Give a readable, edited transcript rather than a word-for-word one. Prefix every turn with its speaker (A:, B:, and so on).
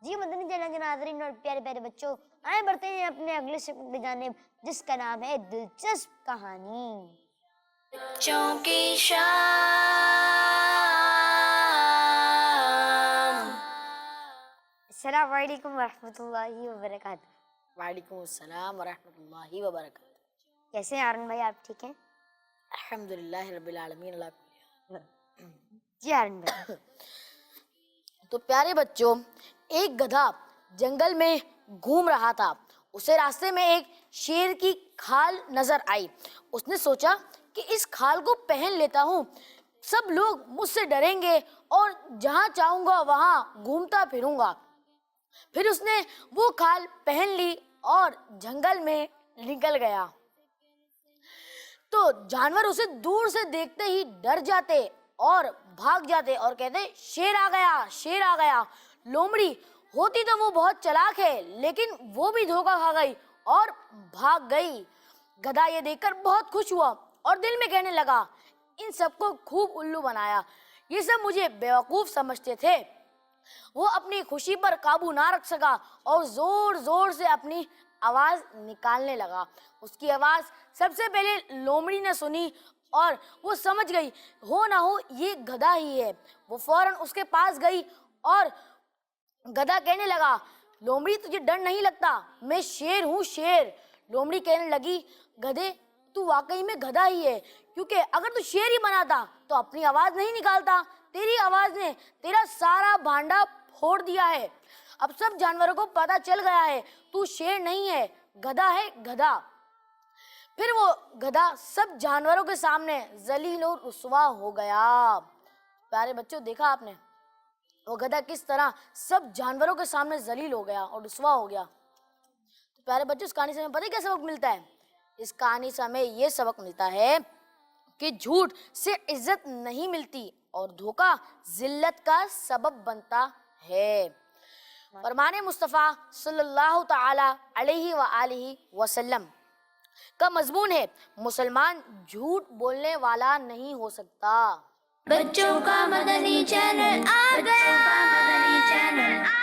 A: جی مدنی channel کے ناظرین اور پیارے پیارے بچوں، آئے بڑھتے ہیں اپنے اگلے سبق کی جانب، جس کا نام ہے دلچسپ کہانی۔
B: بچوں کی شام۔
A: السلام علیکم ورحمۃ اللہ وبرکاتہ۔
B: وعلیکم السلام ورحمۃ اللہ وبرکاتہ۔
A: کیسے ہیں ہارون بھائی، آپ ٹھیک ہیں؟
B: الحمدللہ رب العالمین۔
A: جی ہارون بھائی۔
B: تو پیارے بچوں، ایک گدھا جنگل میں گھوم رہا تھا۔ اسے راستے میں ایک شیر کی کھال نظر آئی۔ اس نے سوچا کہ اس کھال کو پہن لیتا ہوں، سب لوگ مجھ سے ڈریں گے اور جہاں چاہوں گا وہاں گھومتا پھروں گا۔ پھر اس نے وہ کھال پہن لی اور جنگل میں نکل گیا۔ تو جانور اسے دور سے دیکھتے ہی ڈر جاتے اور بھاگ جاتے اور کہتے شیر آ گیا، شیر آ گیا۔ لومڑی ہوتی تو وہ بہت چلاک ہے، لیکن وہ بھی دھوکہ کھا گئی اور بھاگ گئی۔ گدھا یہ دیکھ کر بہت خوش ہوا اور دل میں کہنے لگا، ان سب کو خوب الو بنایا، یہ سب مجھے بیوقوف سمجھتے تھے۔ وہ اپنی خوشی پر قابو نہ رکھ سکا اور زور زور سے اپنی آواز نکالنے لگا۔ اس کی آواز سب سے پہلے لومڑی نے سنی اور وہ سمجھ گئی ہو نہ ہو یہ گدھا ہی ہے۔ وہ فوراً اس کے پاس گئی اور گدھا کہنے لگا، لومڑی تجھے ڈر نہیں لگتا؟ میں شیر ہوں، شیر۔ لومڑی کہنے لگی، گدھے تو واقعی میں گدھا ہی ہے، کیونکہ اگر تو شیر ہی بناتا تو اپنی آواز نہیں نکالتا، تیری آواز نے تیرا سارا بھانڈا پھوڑ دیا ہے۔ اب سب جانوروں کو پتہ چل گیا ہے تو شیر نہیں ہے، گدھا ہے، گدھا۔ پھر وہ گدھا سب جانوروں کے سامنے ذلیل اور رسوا ہو گیا۔ پیارے بچوں، دیکھا آپ نے وہ گدھا کس طرح سب جانوروں کے سامنے ذلیل ہو گیا اور رسوا ہو گیا۔ تو پیارے بچوں، اس کہانی سے ہمیں پتہ کیا سبق ملتا ہے؟ اس کہانی سے ہمیں یہ سبق ملتا ہے کہ جھوٹ سے عزت نہیں ملتی اور دھوکہ ذلت کا سبب بنتا ہے۔ فرمان مصطفیٰ صلی اللہ تعالی علیہ وآلہ وسلم کا مضمون ہے، مسلمان جھوٹ بولنے والا نہیں ہو سکتا۔
C: بچوں کا مدنی چینل آ گیا۔